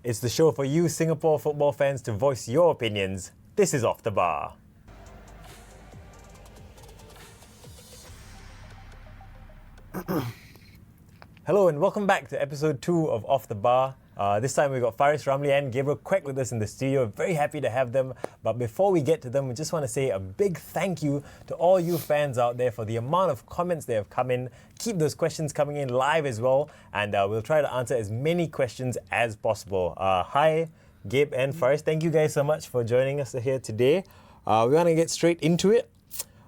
It's the show for you Singapore football fans to voice your opinions. This is Off the Bar. Hello and welcome back to episode 2 of Off the Bar. This time we've got Faris Ramli and Gabriel Quak with us in the studio. Very happy to have them. But before we get to them, we just want to say a big thank you to all you fans out there for the amount of comments that have come in. Keep those questions coming in live as well, and we'll try to answer as many questions as possible. Hi, Gabe and Faris. Thank you guys so much for joining us here today. We want to get straight into it.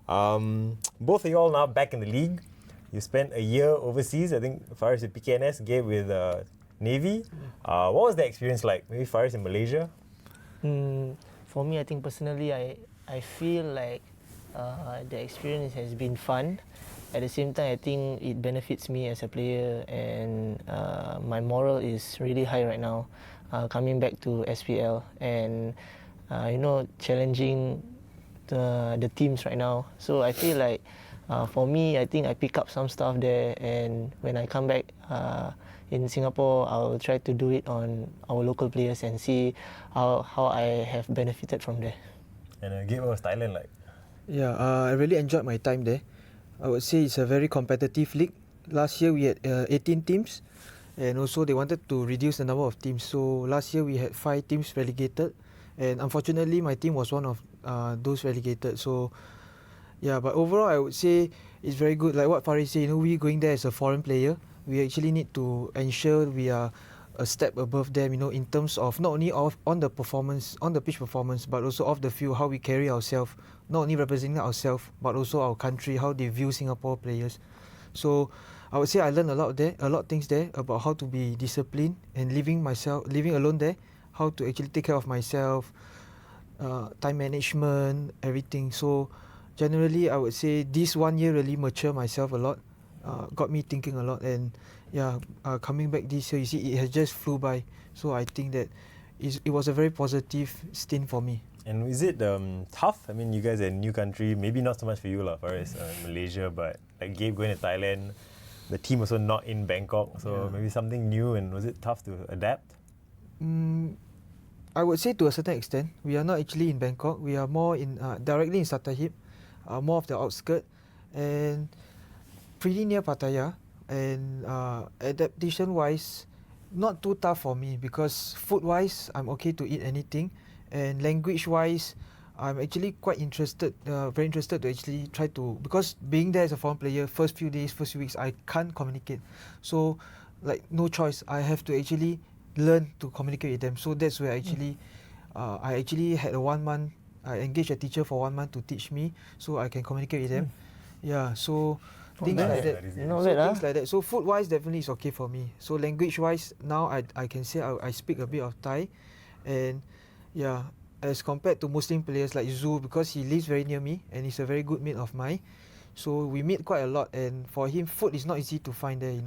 Both of you all now back in the league. You spent a year overseas. I think Faris with PKNS, Gabe with Navy. What was the experience like? Maybe Faris in Malaysia? For me, I think personally, I feel like the experience has been fun. At the same time, I think it benefits me as a player, and my moral is really high right now. Coming back to SPL and challenging the teams right now. So I feel like for me, I think I pick up some stuff there, and when I come back in Singapore, I'll try to do it on our local players and see how I have benefited from there. And Gabe, what was Thailand like? Yeah, I really enjoyed my time there. I would say it's a very competitive league. Last year we had 18 teams, and also they wanted to reduce the number of teams. So last year we had 5 teams relegated, and unfortunately my team was one of those relegated. So yeah, but overall I would say it's very good. Like what Faris said, we going there as a foreign player, we actually need to ensure we are a step above them, in terms of not only on the performance, on the pitch performance, but also off the field, how we carry ourselves, not only representing ourselves, but also our country, how they view Singapore players. So I would say I learned a lot of things there about how to be disciplined and living alone there, how to actually take care of myself, time management, everything. So generally, I would say this 1 year really matured myself a lot, got me thinking a lot, and coming back this year, you see, it has just flew by. So I think that it was a very positive stint for me. And is it tough? I mean, you guys are in a new country, maybe not so much for you, Faris, Malaysia, but like Gabe going to Thailand, the team also not in Bangkok, so maybe something new, and was it tough to adapt? I would say to a certain extent. We are not actually in Bangkok, we are more in directly in Sattahip, more of the outskirts, and pretty near Pattaya. And adaptation-wise, not too tough for me, because food-wise, I'm okay to eat anything, and language-wise, I'm actually quite interested, very interested to actually try to, because being there as a foreign player, first few days, first few weeks, I can't communicate. So, like, no choice, I have to actually learn to communicate with them. So that's where I actually had a 1 month, I engaged a teacher for 1 month to teach me, so I can communicate with them. Yeah, so things like that. Things like that. So food-wise, definitely is okay for me. So language-wise, now I can say I speak a bit of Thai, and yeah, as compared to Muslim players like Zul, because he lives very near me and he's a very good mate of mine. So we meet quite a lot, and for him, food is not easy to find there.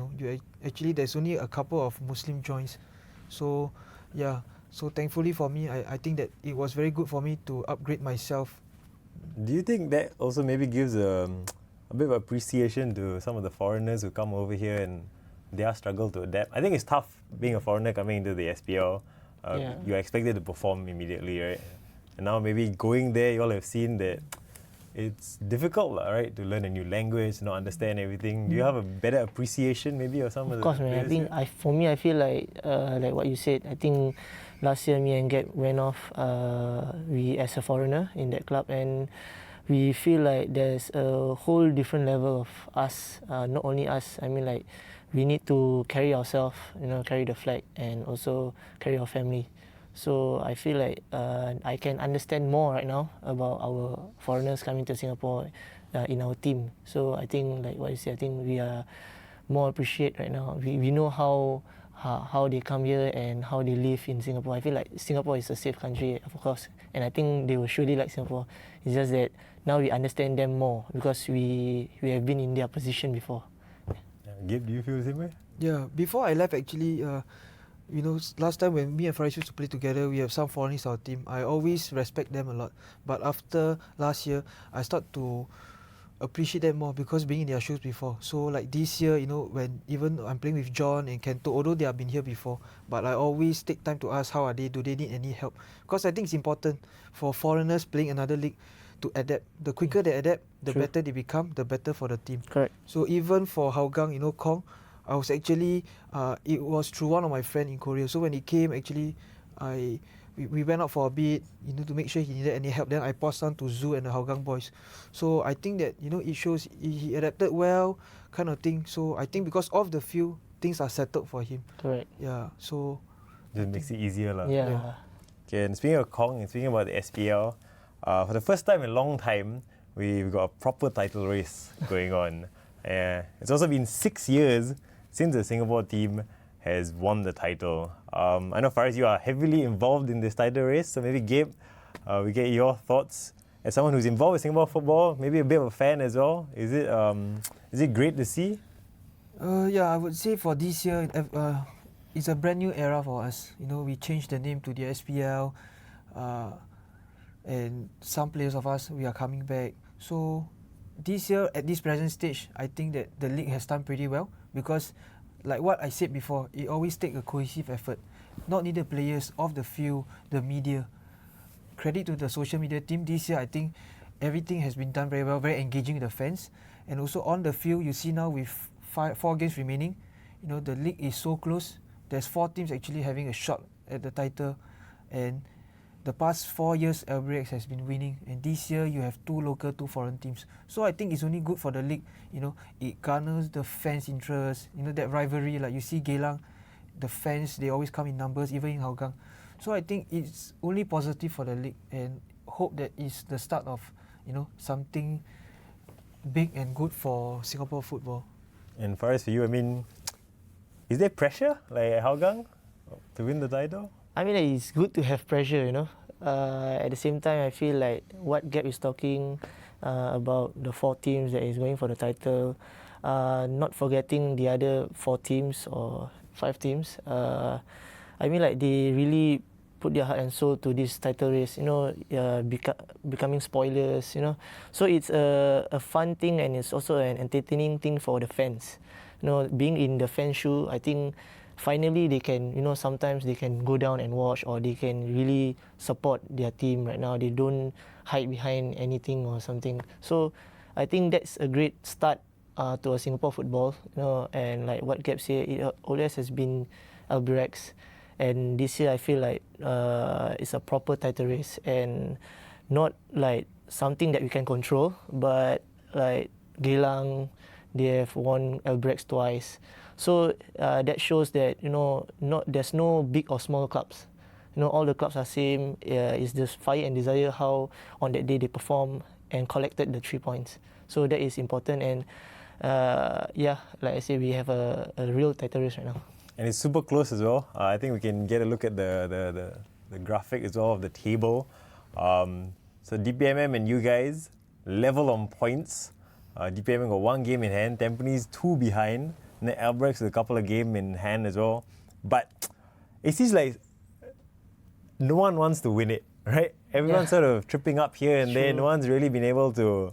Actually, there's only a couple of Muslim joints. So yeah, so thankfully for me, I think that it was very good for me to upgrade myself. Do you think that also maybe gives a bit of appreciation to some of the foreigners who come over here and their struggle to adapt? I think it's tough being a foreigner coming into the SPL. You're expected to perform immediately, right? And now maybe going there, you all have seen that it's difficult, right, to learn a new language, not understand everything. Do you have a better appreciation maybe of some of the course, man. I think for me, I feel like what you said. I think last year me and Gab went off. We as a foreigner in that club, and we feel like there's a whole different level of us. Not only us. I mean, like, we need to carry ourselves, carry the flag, and also carry our family. So I feel like I can understand more right now about our foreigners coming to Singapore in our team. So I think, like what you said, I think we are more appreciate right now. We know how they come here and how they live in Singapore. I feel like Singapore is a safe country, of course, and I think they will surely like Singapore. It's just that now we understand them more because we have been in their position before. Gabe, do you feel the same way? Yeah, before I left, actually, last time when me and Faris used to play together, we have some foreigners on our team. I always respect them a lot. But after last year, I start to appreciate them more because being in their shoes before. So like this year, when even I'm playing with John and Kento, although they have been here before, but I always take time to ask how are they, do they need any help? Because I think it's important for foreigners playing another league to adapt. The quicker they adapt, the True. better they become, the better for the team. Correct. So even for Hougang, Kong, I was actually, it was through one of my friend in Korea. So when he came, actually, we went out for a bit, to make sure he needed any help. Then I passed on to Zoo and the Hougang boys. So I think that, it shows he adapted well, kind of thing. So I think because of the few things are settled for him. Correct. Yeah, so. Just makes it easier. Yeah. Okay, and speaking of Kong and speaking about the SPL, for the first time in a long time, we've got a proper title race going on. It's also been 6 years since the Singapore team has won the title. I know, Faris, you are heavily involved in this title race, so maybe Gabe, we get your thoughts as someone who's involved with Singapore football, maybe a bit of a fan as well. Is it great to see? Yeah, I would say for this year, it's a brand new era for us. We changed the name to the SPL, and some players of us, we are coming back. So this year, at this present stage, I think that the league has done pretty well because, like what I said before, it always takes a cohesive effort. Not only the players, off the field, the media. Credit to the social media team. This year, I think everything has been done very well, very engaging with the fans. And also on the field, you see now with 4 games remaining, the league is so close. There's 4 teams actually having a shot at the title. And the past 4 years, LBX has been winning. And this year, you have 2 local, 2 foreign teams. So I think it's only good for the league. It garners the fans' interest. That rivalry, like you see Geylang, the fans, they always come in numbers, even in Hougang. So I think it's only positive for the league and hope that it's the start of, something big and good for Singapore football. And Faris, for you, is there pressure like at Hougang to win the title? It's good to have pressure, At the same time, I feel like what Gab is talking about the 4 teams that is going for the title, not forgetting the other 4 teams or 5 teams. They really put their heart and soul to this title race, becoming spoilers, So it's a fun thing and it's also an entertaining thing for the fans. Being in the fan shoe, I think finally they can, sometimes they can go down and watch or they can really support their team right now. They don't hide behind anything or something. So I think that's a great start to a Singapore football, and like what Gab said, it always has been LBRX. And this year I feel like it's a proper title race and not like something that we can control, but like Geylang, they have won LBRX twice. So that shows that, there's no big or small clubs. All the clubs are same. It's just fire and desire how on that day they perform and collected the 3 points. So that is important and like I said, we have a real title race right now. And it's super close as well. I think we can get a look at the graphic as well of the table. So DPMM and you guys level on points. DPMM got 1 game in hand, Tampines 2 behind, and then Albrecht with a couple of games in hand as well. But it seems like no one wants to win it, right? Everyone's sort of tripping up here and there. No one's really been able to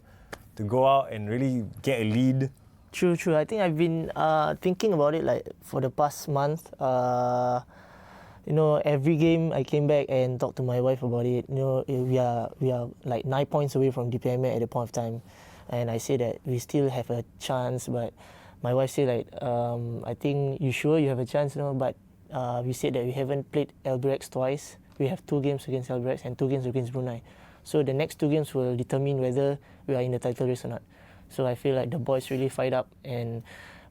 go out and really get a lead. True. I think I've been thinking about it like for the past month. Every game I came back and talked to my wife about it. We are like 9 points away from DPMA at the point of time, and I say that we still have a chance. But my wife said like, I think you sure you have a chance, But we said that we haven't played LBRX twice. We have 2 games against LBRX and 2 games against Brunei. So the next 2 games will determine whether we are in the title race or not. So I feel like the boys really fired up and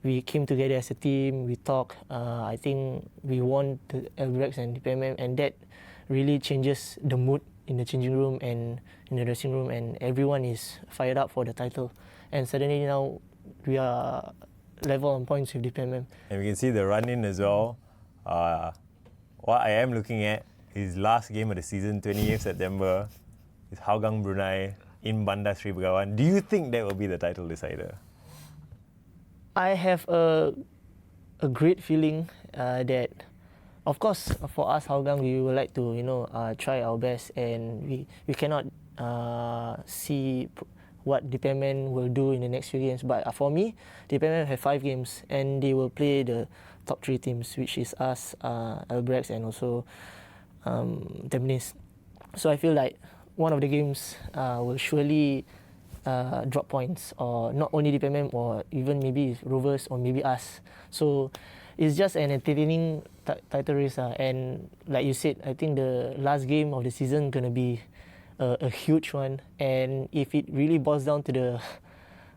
we came together as a team, we talked. I think we won the LBRX and DPMM, and that really changes the mood in the changing room and in the dressing room, and everyone is fired up for the title. And suddenly now we are level on points with DPMM. And we can see the run-in as well. What I am looking at is last game of the season, 28th September, is Hougang Brunei in Bandar Sri Begawan. Do you think that will be the title decider? I have a great feeling that, of course, for us Hougang, we would like to try our best, and we cannot see what Department will do in the next few games. But for me, Department have 5 games and they will play the top 3 teams, which is us, Albrechts and also Tampines. So I feel like one of the games will surely drop points, or not only Department, or even maybe Rovers or maybe us. So it's just an entertaining title race, and like you said, I think the last game of the season gonna be a huge one. And if it really boils down to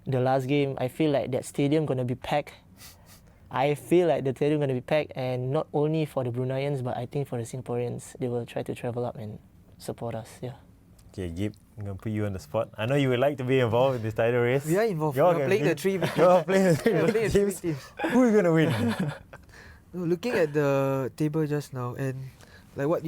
the last game, I feel like that stadium gonna be packed. I feel like the stadium gonna be packed, and not only for the Bruneians, but I think for the Singaporeans, they will try to travel up and support us. Yeah. Okay, Gib, I'm going to put you on the spot. I know you would like to be involved in this title race. We are involved. We are playing the 3 big You're playing the 3 playing big the 3 teams. big teams. Who are you going to win? Looking at the table just now, and like what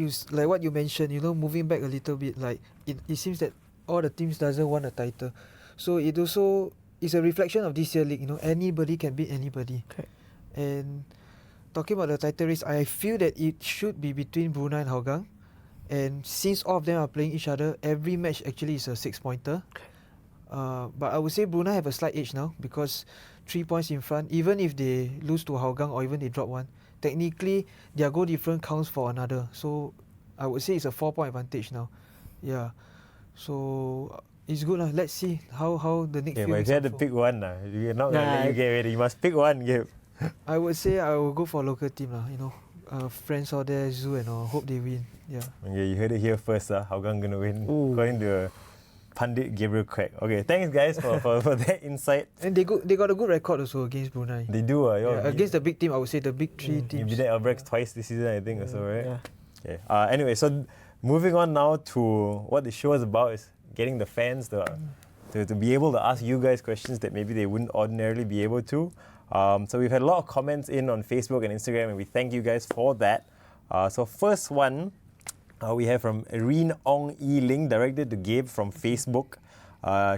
you mentioned, moving back a little bit, like it seems that all the teams doesn't want a title, so it also is a reflection of this year league. Anybody can beat anybody. Okay. And talking about the title race, I feel that it should be between Brunei and Hougang. And since all of them are playing each other, every match actually is a 6-pointer. Okay. But I would say Brunei have a slight edge now because 3 points in front. Even if they lose to Hougang or even they drop one, technically their goal difference counts for another. So I would say it's a 4-point advantage now. Yeah. So it's good. Let's see how the next Okay, few but if weeks you had to unfold. pick one, you're not going to let you get ready. You must pick one, Gib. I would say I will go for local team. Friends all there, Zoo and all. Hope they win. Yeah. Okay, you heard it here first. Hougang going to win, Ooh. according to Pandit Gabriel Quak. Okay, thanks guys for that insight. And they got a good record also against Brunei. They do. Against the big team, I would say the big 3 You teams. beat Albrechts twice this season, I think, also, right? Yeah. Okay. Anyway, so moving on now to what the show is about, is getting the fans to be able to ask you guys questions that maybe they wouldn't ordinarily be able to. So we've had a lot of comments in on Facebook and Instagram, and we thank you guys for that. So first one, we have from Irene Ong E. Ling, directed to Gabe from Facebook.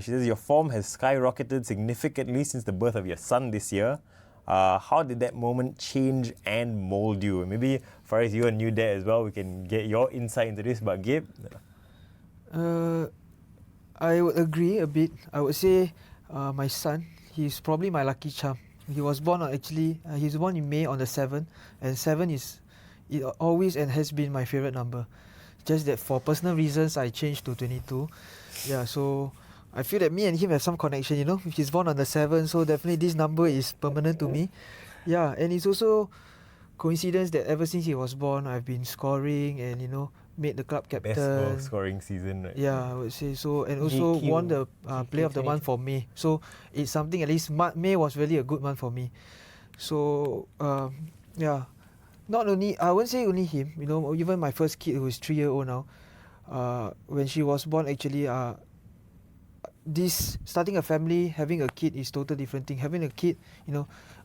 She says, your form has skyrocketed significantly since the birth of your son this year. How did that moment change and mold you? Maybe, Faris, you're a new dad as well. We can get your insight into this. But Gabe? I would agree a bit. I would say my son, he's probably my lucky charm. He was born he's born in May on the 7th, and 7 is always and has been my favourite number. Just that for personal reasons, I changed to 22. Yeah, so I feel that me and him have some connection, He's born on the 7th, so definitely this number is permanent to me. Yeah, and it's also coincidence that ever since he was born, I've been scoring and, made the club captain. Best goal scoring season, right? Yeah, I would say so. And also GQ. won the Player of the Month for May. So it's something, at least May was really a good month for me. So, yeah. Not only, I won't say only him, even my first kid, who is 3-year-old now, when she was born, actually, this starting a family, having a kid is totally different thing. Having a kid,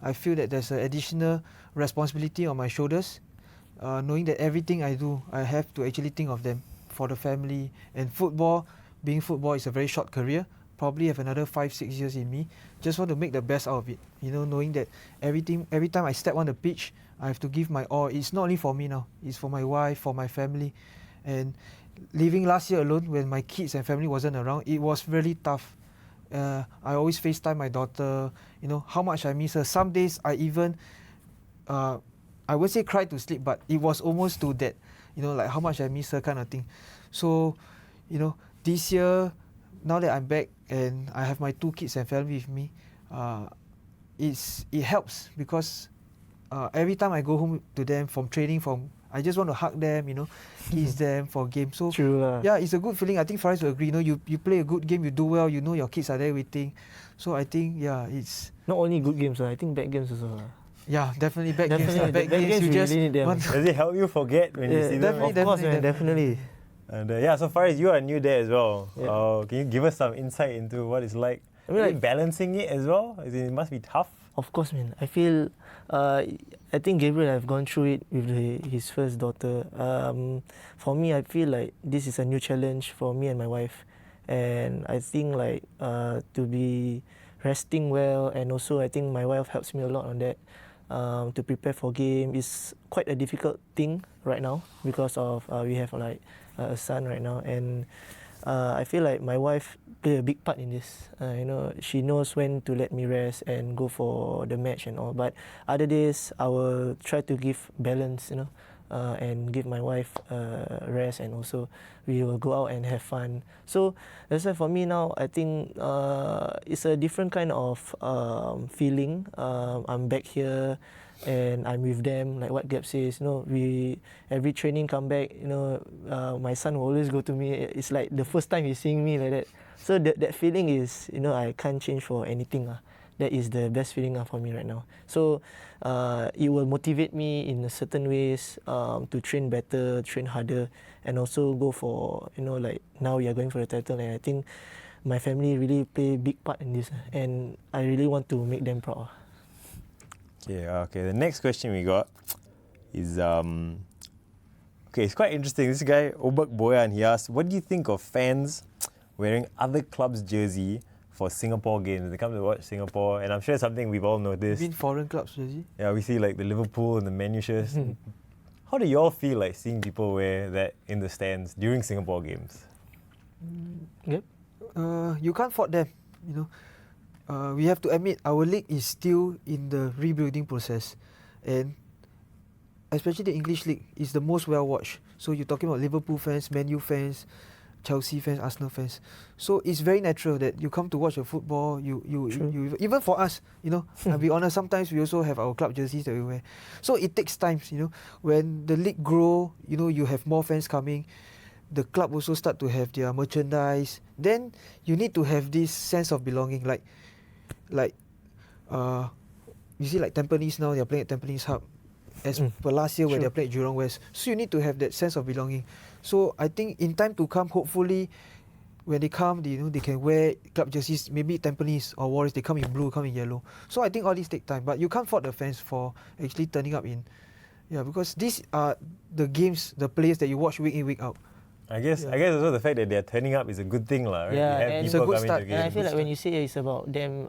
I feel that there's an additional responsibility on my shoulders. Knowing that everything I do, I have to actually think of them for the family. And being football is a very short career. Probably have another 5-6 years in me. Just want to make the best out of it. Knowing that every time I step on the pitch, I have to give my all. It's not only for me now. It's for my wife, for my family. And living last year alone when my kids and family wasn't around, it was really tough. I always FaceTime my daughter, how much I miss her. Some days I even, I would say cry to sleep, but it was almost to that, like how much I miss her kind of thing. So, this year, now that I'm back and I have my 2 kids and family with me, it helps because every time I go home to them from training, I just want to hug them, kiss them for games. So True. yeah, it's a good feeling. I think Faris will agree. You play a good game, you do well, your kids are there waiting. So I think it's Not only good games, I think bad games also. yeah, definitely bad games. Definitely, Bad bad games, games you we just really need them. want Does it help you forget when you see them? definitely, Of course, man, definitely. And so Faris, you are new there as well. Yeah. Can you give us some insight into what it's like? I mean, like, balancing it as well? It must be tough. Of course, man. I feel, I think Gabriel have gone through it with his first daughter. For me, I feel like this is a new challenge for me and my wife. And I think to be resting well, and also I think my wife helps me a lot on that. To prepare for game is quite a difficult thing right now because of we have a son right now, and I feel like my wife play a big part in this. She knows when to let me rest and go for the match and all. But other days, I will try to give balance, and give my wife rest, and also we will go out and have fun. So that's why for me now, I think it's a different kind of feeling. I'm back here and I'm with them, like what Gab says. We every training come back. My son will always go to me. It's like the first time he's seeing me like that. So that feeling is, I can't change for anything. That is the best feeling for me right now. So it will motivate me in certain ways to train better, train harder, and also go for, like now we are going for the title, and I think my family really play a big part in this, and I really want to make them proud. Okay. The next question we got is it's quite interesting. This guy Obak Boyan, he asked, what do you think of fans wearing other clubs' jersey for Singapore games? They come to watch Singapore, and I'm sure it's something we've all noticed. You mean foreign clubs jersey? Yeah, we see like the Liverpool and the Man U shirts. How do you all feel like seeing people wear that in the stands during Singapore games? Yep. You can't fault them. We have to admit our league is still in the rebuilding process, and especially the English league is the most well watched. So you're talking about Liverpool fans, Man U fans, Chelsea fans, Arsenal fans. So it's very natural that you come to watch a football. You even for us, I'll be honest, sometimes we also have our club jerseys that we wear. So it takes time, when the league grow, you have more fans coming. The club also start to have their merchandise. Then you need to have this sense of belonging. Like you see, like Tampines now, they're playing at Tampines Hub, as per last year when they played at Jurong West. So you need to have that sense of belonging. So I think in time to come, hopefully, when they come, they can wear club jerseys. Maybe Tampines or Warriors, they come in blue, come in yellow. So I think all these take time, but you can't fault the fans for actually turning up in, because these are the games, the players that you watch week in, week out. I guess also the fact that they're turning up is a good thing, right? Yeah, and it's a good start. And I feel like when you say it's about them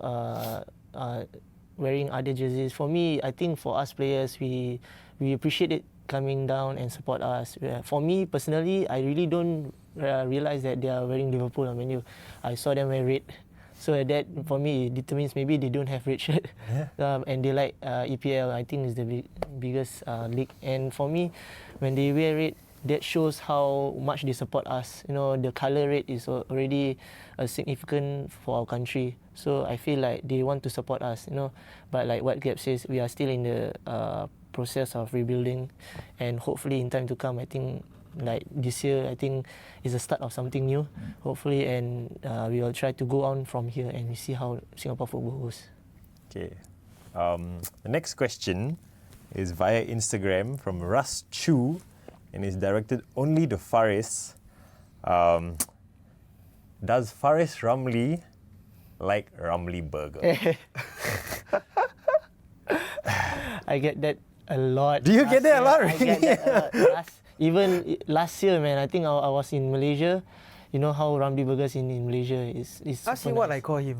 wearing other jerseys, for me, I think for us players, we appreciate it coming down and support us. For me personally, I really don't realize that they are wearing Liverpool or Man U. I saw them wear red, so that for me determines maybe they don't have red shirt, and they like EPL. I think is the biggest league, and for me, when they wear red, that shows how much they support us. The colour red is already significant for our country. So I feel like they want to support us. But like what Gab says, we are still in the process of rebuilding, and hopefully in time to come, I think like this year, I think is the start of something new. Hopefully, and we will try to go on from here, and we see how Singapore football goes. Okay. The next question is via Instagram from Russ Chu, and is directed only to Faris. Does Faris Ramli like Ramli Burger? I get that a lot. Do you get that a lot? I get that a lot. Even last year, man, I think I was in Malaysia. You know how Ramli Burgers in Malaysia is Ask him what I call him.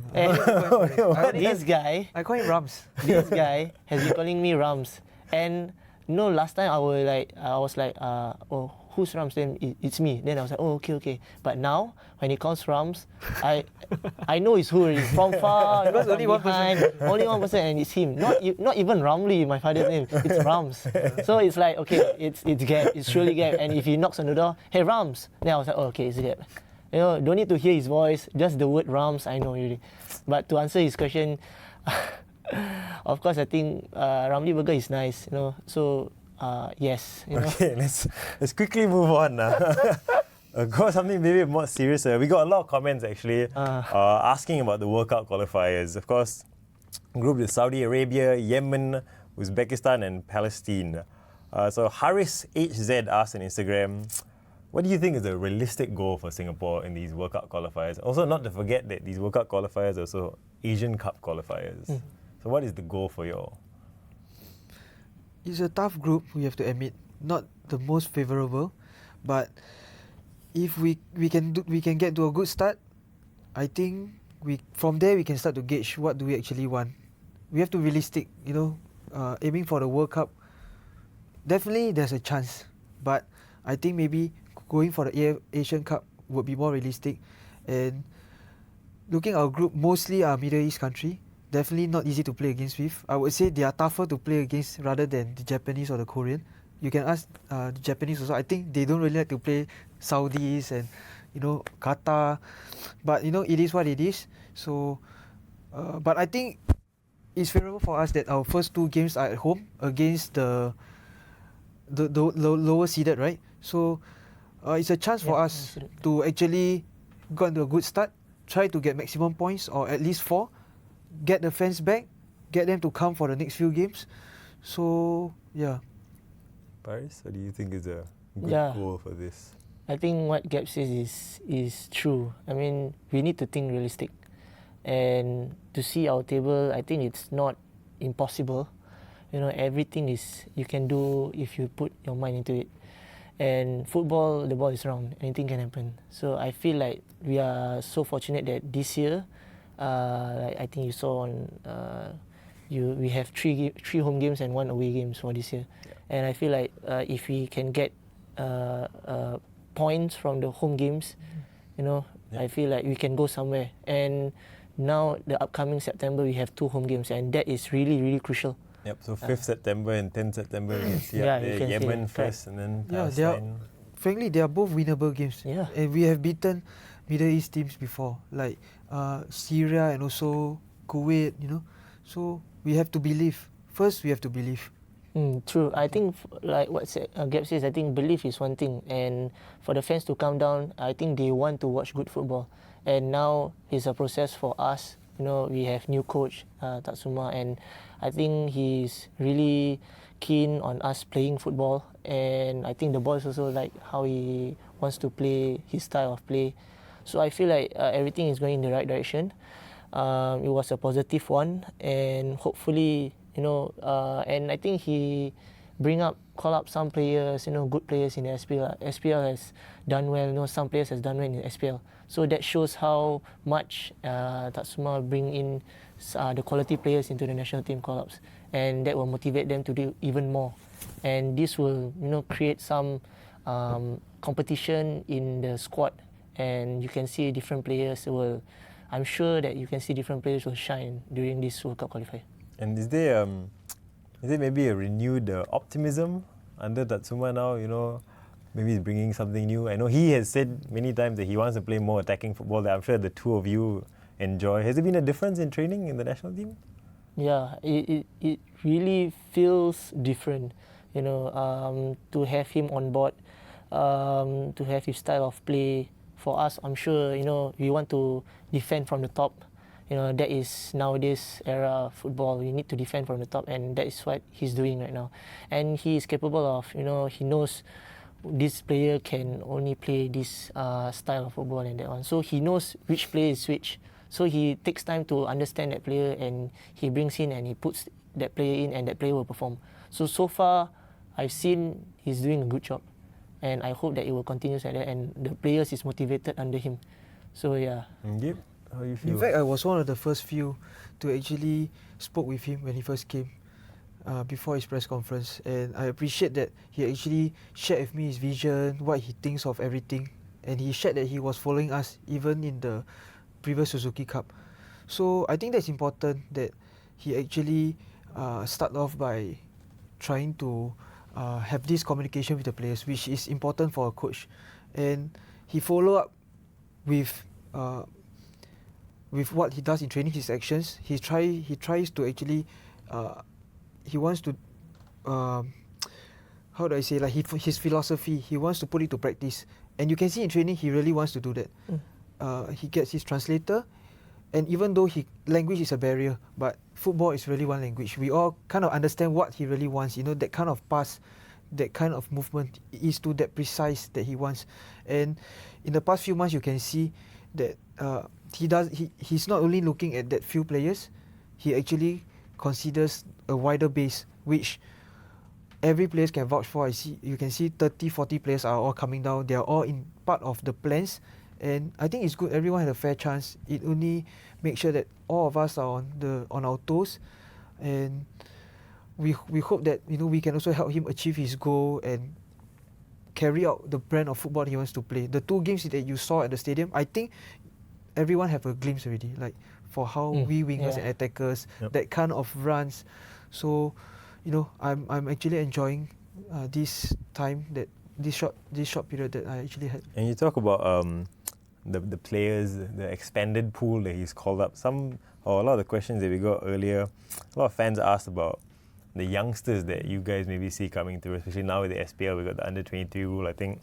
This guy, I call him Rams. This guy has been calling me Rams. And last time I was like, oh, who's Rams? Then it's me. Then I was like, oh, okay. But now when he calls Rams, I know it's who. It's from far. Because only one person. Only one person, and it's him. Not even Ramli, my father's name. It's Rams. So it's like, okay, it's Gab. It's surely Gab. And if he knocks on the door, hey Rams. Then I was like, oh, okay, it's Gab. Don't need to hear his voice. Just the word Rams, I know already. But to answer his question. Of course, I think Ramli Burger is nice, So yes. Okay, let's quickly move on now. Go something maybe more serious. We got a lot of comments actually asking about the World Cup qualifiers. Of course, group with Saudi Arabia, Yemen, Uzbekistan, and Palestine. So Haris HZ asked on Instagram, what do you think is a realistic goal for Singapore in these World Cup qualifiers? Also, not to forget that these World Cup qualifiers are also Asian Cup qualifiers. So what is the goal for you all? It's a tough group, we have to admit. Not the most favourable, but if we can get to a good start, I think from there we can start to gauge what do we actually want. We have to be realistic, aiming for the World Cup. Definitely there's a chance, but I think maybe going for the Asian Cup would be more realistic. And looking at our group, mostly are Middle East country. Definitely not easy to play against with. I would say they are tougher to play against rather than the Japanese or the Korean. You can ask the Japanese also. I think they don't really like to play Saudis and Qatar, but it is what it is. So, but I think it's favorable for us that our first two games are at home against the lower seeded, right? So, it's a chance for us to actually go into a good start, try to get maximum points or at least 4, get the fans back, get them to come for the next few games. So, yeah. Paris, what do you think is a good goal for this? I think what Gibbs says is true. I mean, we need to think realistic. And to see our table, I think it's not impossible. Everything is you can do if you put your mind into it. And football, the ball is round. Anything can happen. So I feel like we are so fortunate that this year, like I think you saw on, we have three home games and 1 away games for this year. Yeah. And I feel like if we can get points from the home games, I feel like we can go somewhere. And now the upcoming September we have 2 home games, and that is really, really crucial. Yep, so 5th September and 10th September we see Yemen first and then Palestine. Frankly, they are both winnable games. Yeah. And we have beaten Middle East teams before, like Syria and also Kuwait, So we have to believe. First, we have to believe. True. I think, like what Gab says, I think belief is one thing. And for the fans to come down, I think they want to watch good football. And now it's a process for us. We have new coach, Tatsuma, and I think he's really keen on us playing football. And I think the boys also like how he wants to play, his style of play. So I feel like everything is going in the right direction. It was a positive one, and hopefully, and I think he call up some players, good players in the SPL. SPL has done well, some players has done well in the SPL. So that shows how much Tatsuma bring in the quality players into the national team call-ups, and that will motivate them to do even more. And this will, create some competition in the squad, and you can see different players I'm sure that you can see different players will shine during this World Cup qualifier. And is there maybe a renewed optimism under Tatsuma now? Maybe he's bringing something new. I know he has said many times that he wants to play more attacking football that I'm sure the two of you enjoy. Has there been a difference in training in the national team? Yeah, it really feels different, to have him on board, to have his style of play. For us, I'm sure, we want to defend from the top. That is nowadays era of football. We need to defend from the top, and that is what he's doing right now. And he is capable of, he knows this player can only play this style of football and that one. So he knows which player is which. So he takes time to understand that player, and he brings in and he puts that player in, and that player will perform. So far, I've seen he's doing a good job. And I hope that it will continue like that, and the players is motivated under him. So yeah. Gibbs, how you feel? In fact, I was one of the first few to actually spoke with him when he first came before his press conference, and I appreciate that he actually shared with me his vision, what he thinks of everything, and he shared that he was following us even in the previous Suzuki Cup. So I think that's important that he actually start off by trying to have this communication with the players, which is important for a coach, and he follow up with what he does in training, his actions. He tries to actually he wants to how do I say, like his philosophy, he wants to put it to practice, and you can see in training he really wants to do that. He gets his translator, and even though language is a barrier, but football is really one language. We all kind of understand what he really wants. That kind of pass, that kind of movement is to that precise that he wants. And in the past few months, you can see that he's not only looking at that few players, he actually considers a wider base, which every player can vouch for. You can see 30, 40 players are all coming down. They are all in part of the plans. And I think it's good. Everyone had a fair chance. It only makes sure that all of us are on our toes, and we hope that we can also help him achieve his goal and carry out the brand of football he wants to play. The 2 games that you saw at the stadium, I think everyone have a glimpse already, like for how we wingers and attackers, that kind of runs. So, I'm actually enjoying this time, that this short period that I actually had. And you talk about the players, the expanded pool that he's called up. A lot of the questions that we got earlier, a lot of fans asked about the youngsters that you guys maybe see coming through, especially now with the SPL. We got the under-23 rule. I think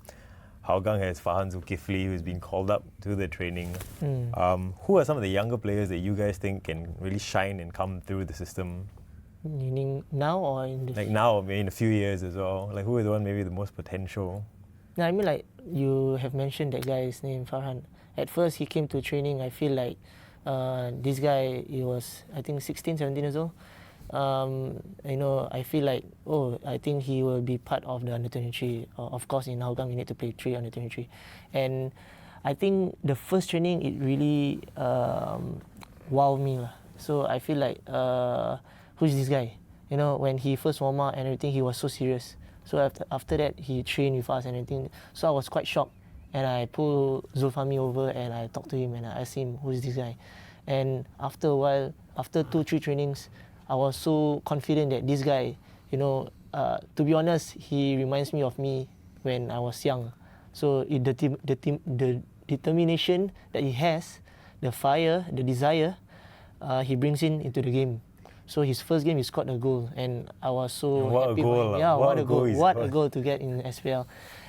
Hougang has Farhan Zulkifli, who's been called up to the training. Who are some of the younger players that you guys think can really shine and come through the system? Meaning now or in the Like now, maybe in a few years as well. Like who is the one maybe the most potential? No, I mean, like you have mentioned that guy's name, Farhan. At first he came to training, I feel like this guy, he was I think 16, 17 years old. I feel like, I think he will be part of the under-23. Of course, in Hougang, you need to play 3 under-23. And I think the first training, it really wowed me. So I feel like, who's this guy? When he first warmed up and everything, he was so serious. So after that, he trained with us and everything. So I was quite shocked. And I pulled Zulfami over and I talked to him and I asked him, who's this guy? And after a while, after 2-3 trainings, I was so confident that this guy, to be honest, he reminds me of me when I was young. So the determination that he has, the fire, the desire, he brings into the game. So his first game, he scored a goal, and I was so happy. What a goal to get in SPL.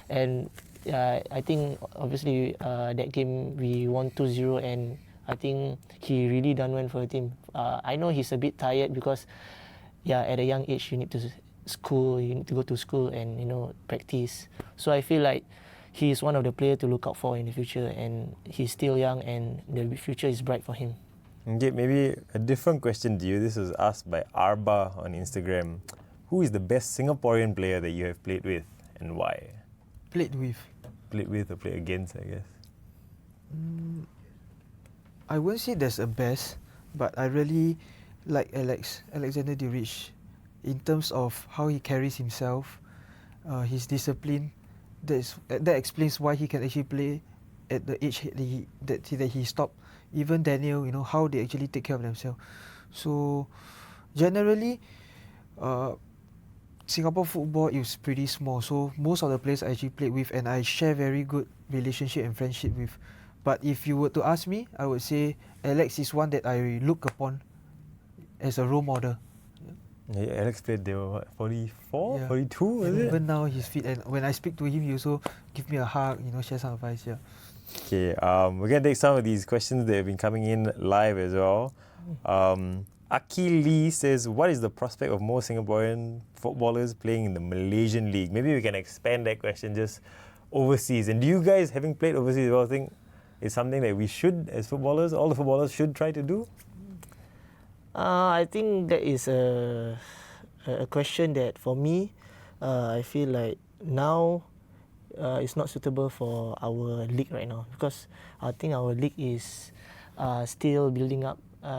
And I think obviously that game we won 2-0, and I think he really done well for the team. I know he's a bit tired because, at a young age you need to go to school and practice. So I feel like he is one of the players to look out for in the future, and he's still young, and the future is bright for him. Okay, maybe a different question to you. This was asked by Arba on Instagram. Who is the best Singaporean player that you have played with, and why? Played with Or played against, I guess. I won't say there's a best, but I really like Alexander Durich in terms of how he carries himself, his discipline. That explains why he can actually play at the age that he stopped. Even Daniel, how they actually take care of themselves. So generally, Singapore football is pretty small. So most of the players I actually played with, and I share very good relationship and friendship with. But if you were to ask me, I would say Alex is one that I look upon as a role model. Yeah, Alex played, they were 44, 42, was and it? even now he's fit, and when I speak to him, he also give me a hug, share some advice. Okay, we're going to take some of these questions that have been coming in live as well. Aki Lee says, what is the prospect of more Singaporean footballers playing in the Malaysian league? Maybe we can expand that question just overseas. And do you guys, having played overseas, think it's something that we should, as footballers, all the footballers should try to do? I think that is a question that for me, I feel like now it's not suitable for our league right now, because I think our league is still building up,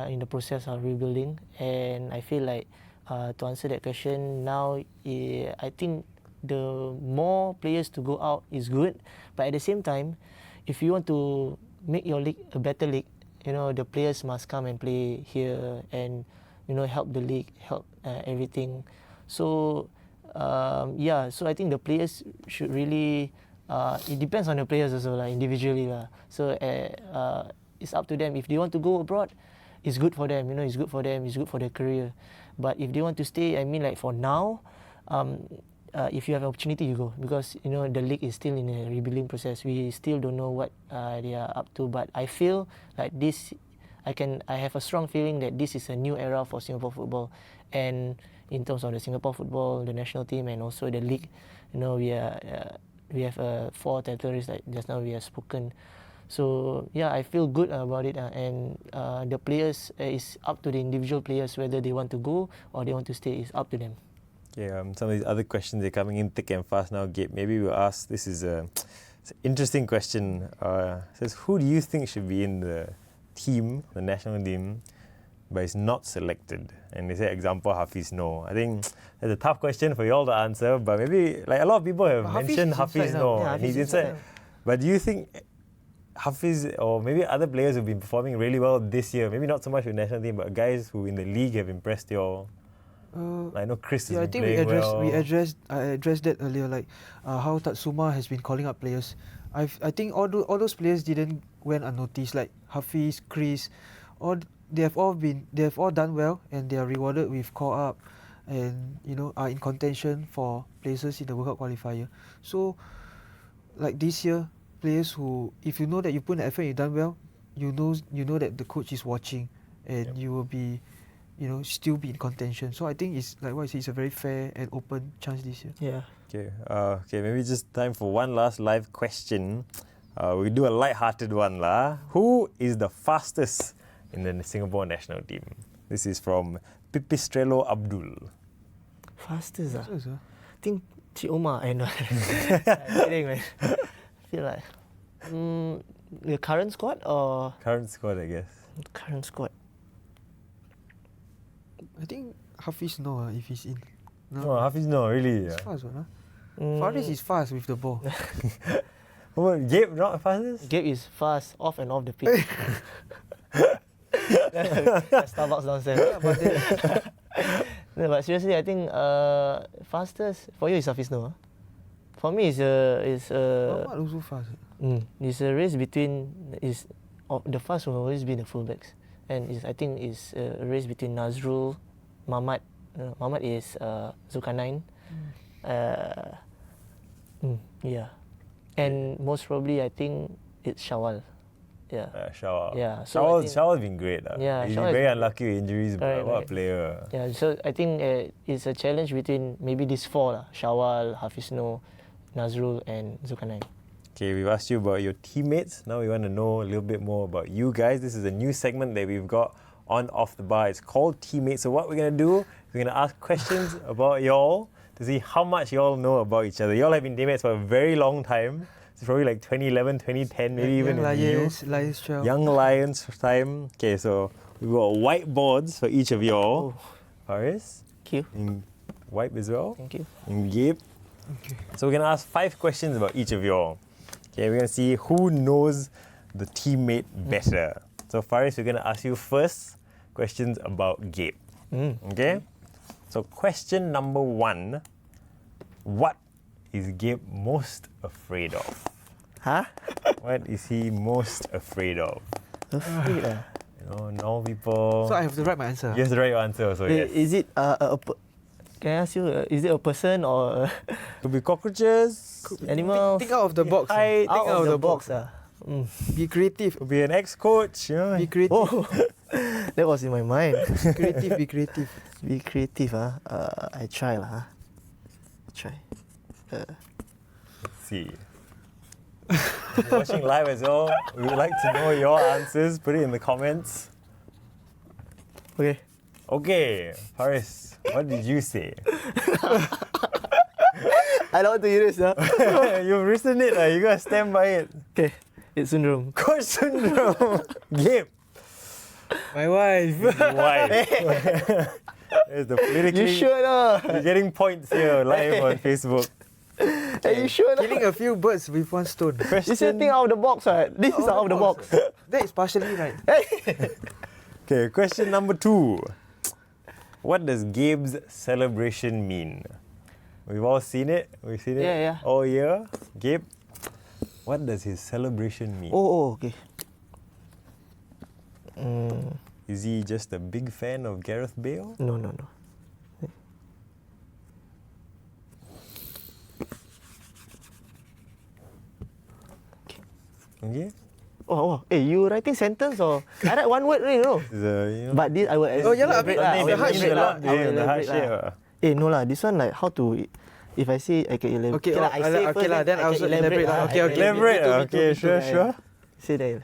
in the process of rebuilding, and I feel like to answer that question now, I think the more players to go out is good, but at the same time, if you want to make your league a better league, the players must come and play here and help the league, help everything. So so I think the players should really, it depends on the players also individually So it's up to them. If they want to go abroad, it's good for them. It's good for them. It's good for their career. But if they want to stay, for now, if you have an opportunity, you go, because the league is still in a rebuilding process. We still don't know what they are up to. But I feel like this, I have a strong feeling that this is a new era for Singapore football, and in terms of the Singapore football, the national team, and also the league, we have 4 territories like just now we have spoken. So I feel good about it, and the players, it's up to the individual players whether they want to go or they want to stay. It's up to them. Yeah, some of these other questions are coming in thick and fast now, Gabe. Maybe we'll ask, this is it's an interesting question. It says, who do you think should be in the team, the national team, but is not selected? And they say, example, Hafiz no. I think that's a tough question for you all to answer, but maybe like a lot of people have mentioned Hafiz no, Yeah, and he's Hafiz is inside. inside. But do you think Hafiz or maybe other players who've been performing really well this year, maybe not so much with national team, but guys who in the league have impressed you all? I know Chris has Yeah, I been think playing well. I addressed that earlier, like how Tatsuma has been calling up players. I think all those players didn't went unnoticed. Like Hafiz, Chris, they have all done well, and they are rewarded with call up, and are in contention for places in the World Cup qualifier. So, like this year, players who, if you know that you put an effort, you done well, you know that the coach is watching, and you will be, still be in contention. So I think it's like what I say, it's a very fair and open chance this year. Yeah. Okay, maybe just time for one last live question. We do a light-hearted one lah. Who is the fastest in the Singapore national team? This is from Pipistrello Abdul. Fastest ah. So, I think Cik Omar. I know. I'm kidding, man. I feel like the current squad or Current squad, I guess. current squad. I think Hafiz if he's in. No, Hafiz no, really. He's fast, Faris is fast with the ball. Oh, Gabe not fastest? Gabe is fast off and off the pitch. Starbucks downstairs. Yeah, but then, No, but seriously, I think fastest for you is Hafiz no. For me, it's Muhammad also fast. it's a race between the fast will always be the fullbacks, and I think it's a race between Nazrul, Mahmad. Mahmad is Zulkarnain. Yeah, and most probably I think it's Shawwal. Yeah. Shawwal. Yeah, so I think- Shawwal's been great. Yeah, He's Shawwal been very is- unlucky with injuries, but Correct, what a correct. player. Yeah, so I think it's a challenge between maybe these four lah: Shawwal, Hafiz no, Nazrul, and Zulkarnain. Okay, we've asked you about your teammates. Now we want to know a little bit more about you guys. This is a new segment that we've got on Off the Bar. It's called Teammates. So what we're going to do, we're going to ask questions about y'all to see how much y'all know about each other. Y'all have been teammates for a very long time. It's probably like 2011, 2010, maybe even Young in youth. Lions 12. Young Lions time. Okay, so we've got whiteboards for each of y'all. Faris, Thank you. and wipe as well. Thank you. And Gabe. Okay. So we're going to ask 5 questions about each of y'all. Okay, we're going to see who knows the teammate better. So Faris, we're going to ask you first questions about Gabe. Okay? So question number 1. What is Gabe most afraid of? Huh? What is he most afraid of? Afraid ah. Normal people. So I have to write my answer. You have to write your answer also, yes. Is it can I ask you? Is it a person or Could be cockroaches. animal? Think out of the box. Height. Think out of the box. ah. Be creative. Could be an ex-coach. Be creative. Oh, that was in my mind. Creative. Be creative. Be creative, I try lah. Try. Let's see. If you're watching live as well, we would like to know your answers. Put it in the comments. Okay. Okay, Faris, what did you say? I don't want to hear this. You've written it, you gotta stand by it. Okay. It's syndrome. Coach syndrome. Gabe. My wife. Why? There's the politically. You sure lah? You're getting points here live on Facebook. Are you sure lah? Killing a few birds with one stone. You said think out of the box, right? This is out of the box. That is partially right. Okay, question number 2. What does Gabe's celebration mean? We've all seen it. We've seen it Yeah. all year. Gabe, what does his celebration mean? Oh, okay. Is he just a big fan of Gareth Bale? No. Okay. Oh. Hey, you writing sentence or I write one word, you know? But But this I will. Oh, yeah lah, elaborate I I mean, will the heart elaborate shape lah. lah. I will the heart elaborate shape. lah. No lah, this one like how to. If I say I can elaborate. Okay, lah, I say okay first, lah, then I can also elaborate lah. lah. Okay, I okay. can Elaborate, Me too, okay, me too, sure. Say that.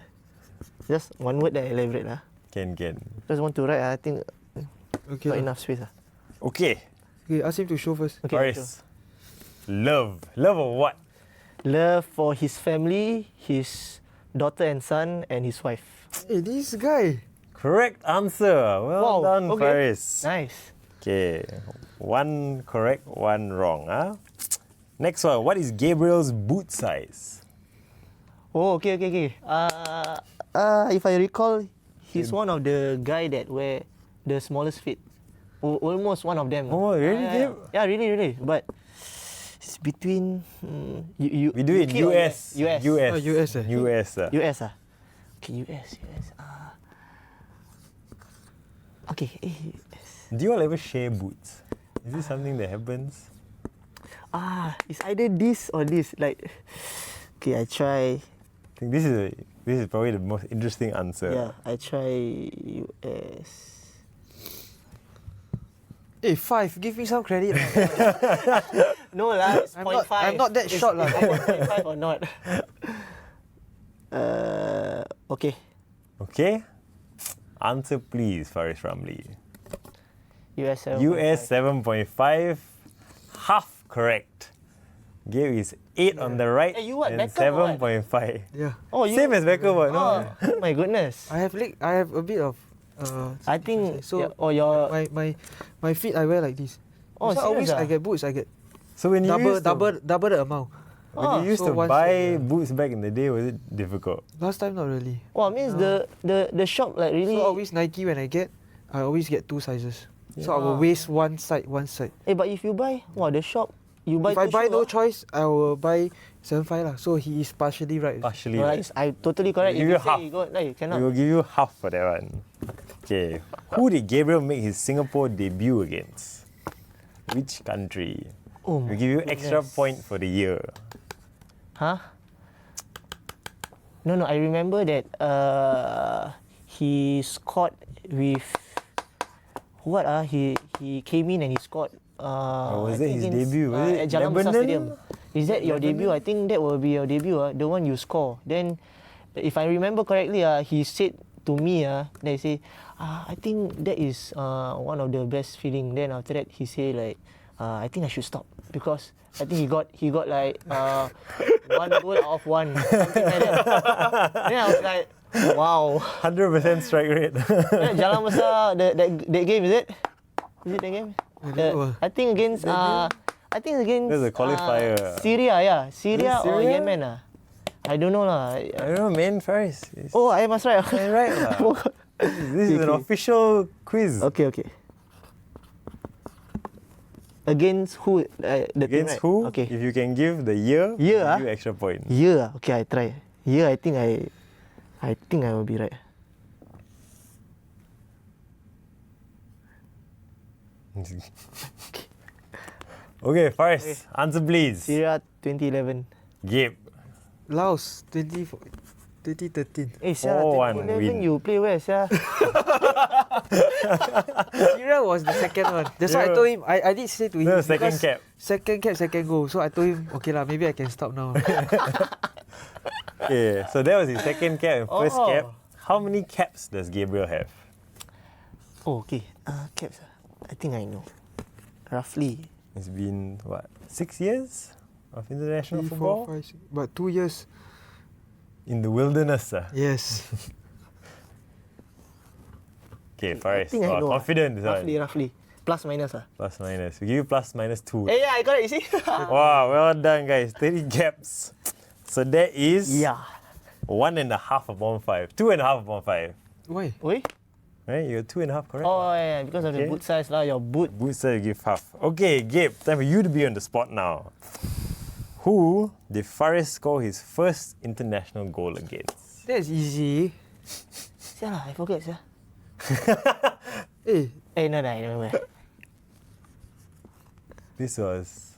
Just one word that I elaborate lah. Can. Just want to write, I think Okay. not lah. enough space lah. Okay. Okay, ask him to show first. Okay. Faris. Love. Love of what? Love for his family, his daughter and son, and his wife. Hey, this guy. Correct answer. Well Wow, done, okay. Faris. Nice. Okay, one correct, one wrong. Huh? Next one, what is Gabriel's boot size? Oh, okay. If I recall, he's one of the guy that wear the smallest feet. Almost one of them. Oh, really, Gabe? Yeah, really. But it's between you. We do it in UK or US. US. US. US, eh? US. US ah. Okay, US. Okay, US. Do you all ever share boots? Is this something that happens? It's either this or this. Like, okay, I try. I think this is probably the most interesting answer. Yeah, I try US. Hey, 5. Give me some credit. No lah, it's I'm 0.5. I'm not that short lah. 0.5 or not. Okay. Okay. Answer please, Faris Ramli. US 7.5. US 7.5. Half correct. Gabe is 8 on the right Hey, you what, and Beckham or what? 7.5. Yeah. Oh, you. Same as Beckham, what? Oh, No. my goodness. I have a bit of. I think. So yeah, your. my feet I wear like this. Oh, So always serious I get boots. I get So when you used to, double the amount. when you used So to once, buy yeah. boots back in the day, was it difficult? Last time not really. Wow, means the shop like really. So always Nike when I always get 2 sizes. So I will Yeah. waist one side. Hey, but if you buy, the shop, you buy. If I two buy shoe, no choice, I will buy 7.5 lah. So he is partially right. Partially. Right, I totally correct. Give If you you say half. you got, like, you cannot. We will give you half for that one. Okay. Who did Gabriel make his Singapore debut against? Which country? Oh We my give you extra goodness. point for the year. Huh? No, I remember that he scored with what he came in and he scored was I that think his against, debut? Was it at Jalan Besar Lebanon? Stadium. Is that your debut? I think that will be your debut, the one you score. Then if I remember correctly, he said to me, they say, I think that is one of the best feeling. Then after that he say like, I think I should stop because I think he got like 1 goal out of 1, something like that. Then I was like, wow. 100% strike rate. Then Jalan Besar, that game, is it? Is it that game? I think against That's a qualifier. Syria, yeah. Syria Is it or Syria? Yemen. I don't know lah. I don't know, man, Faris. Oh, I must right. Right lah. This is an official quiz. Okay. Against who? The Against team, who? right? Okay. If you can give the year, Year, we'll give you extra point. Yeah, okay, I try. Yeah, I think I will be right. Okay, Faris, answer please. Syria 2011. Gabe. Laos 2013. Eh, Syria 4-1 2011 win. you play where, Syria? Syria was the second one. That's why I told him. I did say to him. No, second because cap. Second cap, second goal. So I told him, okay lah, maybe I can stop now. Okay, so that was his second cap and first Oh. cap. How many caps does Gabriel have? Oh, okay. Caps. I think I know. Roughly. It's been, what, 6 years of international 3, football? 4, 5, 6. But 2 years. In the wilderness. Yes. Okay, Faris. think I know. Confident this one. Roughly. Plus minus. Plus minus. We give you plus minus 2. Eh, yeah, I got it, you see? Wow, well done, guys. 30 caps. So that is Yeah. 1.5 upon 5. 2.5 upon 5. Why? Wait. Right? You're 2.5, correct? Oh, yeah, because of the Okay. boot size lah. Your boot. Boot size, you give half. Okay, Gabe, time for you to be on the spot now. Who did Faris score his first international goal against? That's easy. Sialah, I forget, sia. Eh, No, I remember. This was...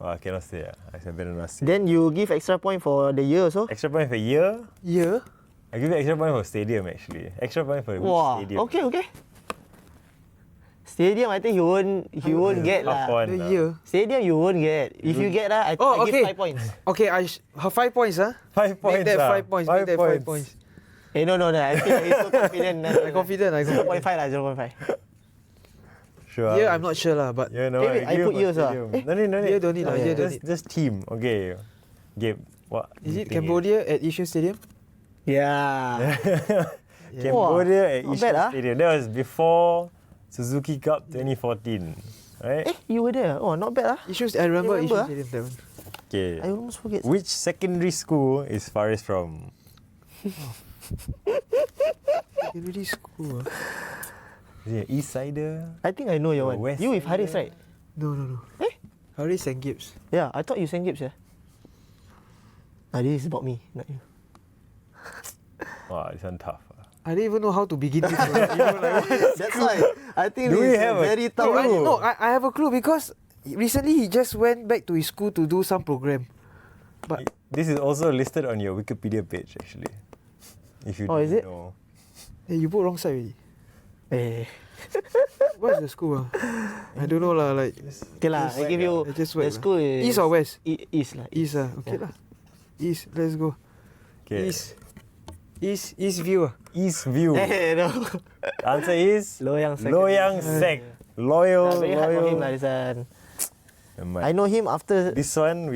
Oh, I cannot say. I better not say. Then you give extra point for the year also? Extra point for year? yeah. I give you extra point for stadium, actually. Extra point for which Wow. stadium? Okay. Stadium, I think you won't get Half lah. one. The year. Stadium, you won't get. If you get I Oh, give okay. 5 points. Okay, have 5 points, huh? 5 points. Make that ah. 5 points. Make that 5 points. No. I think he's so confident. I'm confident. 0.5 lah, 0.5. Sure. Yeah, I'm not sure lah, but Yeah, no, Eh, wait, I give put for years ah. stadium. Eh? No need. year don't need lah. Year don't need. Just team. Okay. Gabe, what? Is you it think Cambodia at Yishun Stadium? Yeah. Cambodia at not Yishun bad, ah. Stadium. That was before Suzuki Cup 2014, right? You were there. Oh, not bad. I remember You remember, Stadium that one. Okay. I almost forget. Which secondary school is Faris from? Secondary school. Is he an East Sider? I think I know your one. West You with Sider? Haris, right? No. Haris and Gibbs. Yeah, I thought you sang Gibbs, yeah. This is about me, not you. Wow, this one tough. I didn't even know how to begin this one. You know, like, That's why I think Do we this is have a very tough. clue? I have a clue because recently he just went back to his school to do some program. But This is also listed on your Wikipedia page, actually. If you Oh, is didn't it? know. hey, you put wrong side already. Eh. Where's the school? I don't know lah. Like Okay lah, I give you I just the whack lah. school is East or west? East lah. East ah. Okay lah. East. Let's go. Okay. East view ah. East View. Eh, no. Answer is Loyang Sec. Loyang Sec. Loyal. Very hard for him lah, this one. I know him after. This one,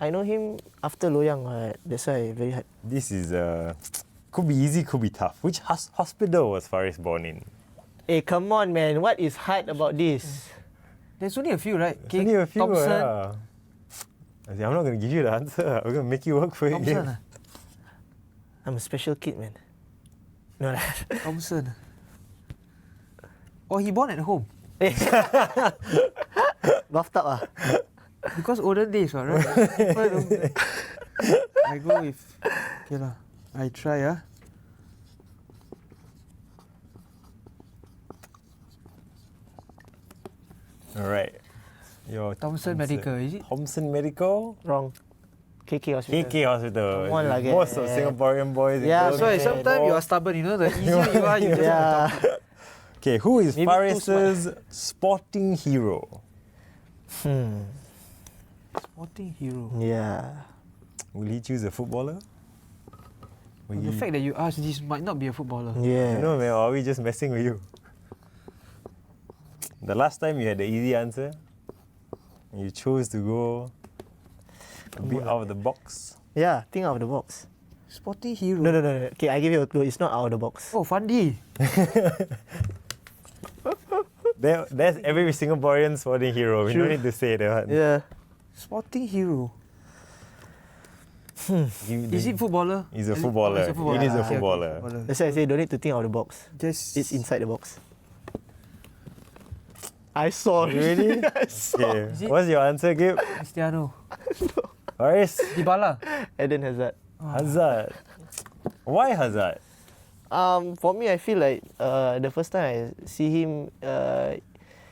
I know him after Loyang. That's why very hard. this is could be easy, could be tough. Which hospital was Faris born in? Hey, come on, man. What is hard about this? There's only a few, right? Only a few. Thompson. I'm not going to give you the answer. I'm going to make you work for it. Thompson. I'm a special kid, man. No lah. Thompson. Oh, he born at home. Bathtub ah. Because olden days, right? People don't- I go with. Okay lah. I try ah. Alright. Your Thompson answer. Medical, is it? Thompson Medical? Wrong. KK Hospital. KK Hospital. Come on lah, Most of yeah. Singaporean boys. Yeah, and girls So Okay, sometimes know. you are stubborn, you know. The easier you are, you just Yeah. Okay, who is Maybe too Faris's sporting hero? sporting hero. Yeah. Will he choose a footballer? Will The he- fact that you asked this might not be a footballer. Yeah. No, man, or are we just messing with you? The last time you had the easy answer, you chose to go a bit out of the box. Yeah, think out of the box. Sporting hero. No. Okay, I give you a clue. It's not out of the box. Oh, Fandi. That's every Singaporean sporting hero. We True. don't need to say that one. Yeah. Sporting hero. Give Is the- it footballer? He's a Is it- footballer. Oh, he's a footballer. He is a Okay, okay, footballer. That's why I say don't need to think out of the box. Just It's inside the box. I saw it. Really? I saw. Okay. Is it- What's your answer, Gib? Cristiano. Faris? Dybala. Eden Hazard. Hazard. Why Hazard? For me, I feel like the first time I see him,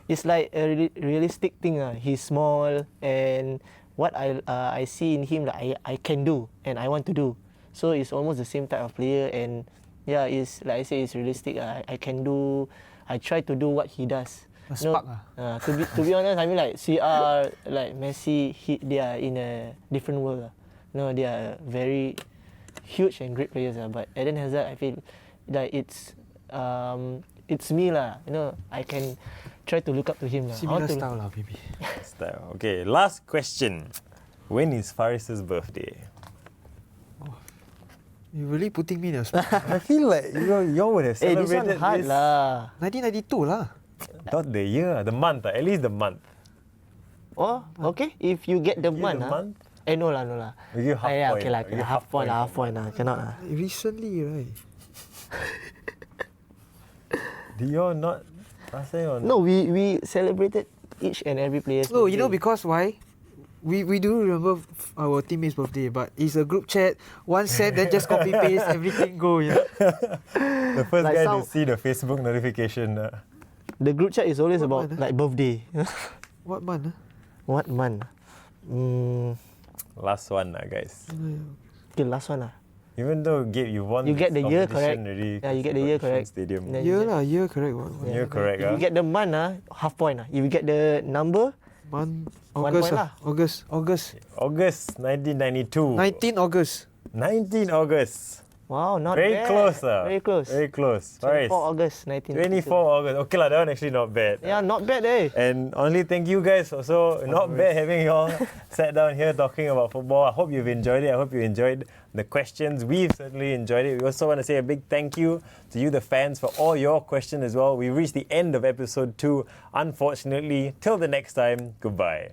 it's like a realistic thing. He's small, and what I see in him, like I can do and I want to do. So it's almost the same type of player, and yeah, it's like I say, it's realistic. I can do. I try to do what he does. A spark To be honest, I mean like CR, like Messi, they are in a different world. No, they are very huge and great players. But Eden Hazard, I feel that it's me lah. You know, I can try to look up to him lah. Similar style lah, maybe. Style. Okay, last question. When is Faris's birthday? You're really putting me in a spot. I feel like you would have Hey, this one celebrated hard this. lah. 1992 lah. Not the year, the month. At least the month. Oh, okay. If you get the Give month, the month. no lah. We give half Yeah, point. okay lah. We give Half point lah. Cannot lah. Recently, right? Do you all not last time or No, we celebrated each and every player's No, you know birthday. because why? We do remember our teammate's birthday, but it's a group chat. One send, then just copy paste, everything go. Yeah. The first Like guy some- to see the Facebook notification. The group chat is always What about month, like birthday. What month? What month? Last one, guys. Okay, last one lah. Even though Gabe, you won You get this the year competition correct. already. Yeah, you get the for year Yishun correct. Stadium. Then- Year lah, year correct. What? Year correct. If you get the month, half point. If you get the number, Month. 1 August point lah. August. August 1992. 19 August. 19 August. Wow, not Very bad. close. Very close. Very close. 24 August 1952. 24 August. Okay, that one actually not bad. Yeah, not bad, eh? And only thank you guys also. Not bad having you all sat down here talking about football. I hope you've enjoyed it. I hope you enjoyed the questions. We've certainly enjoyed it. We also want to say a big thank you to you, the fans, for all your questions as well. We reached the end of episode 2. Unfortunately, till the next time, goodbye.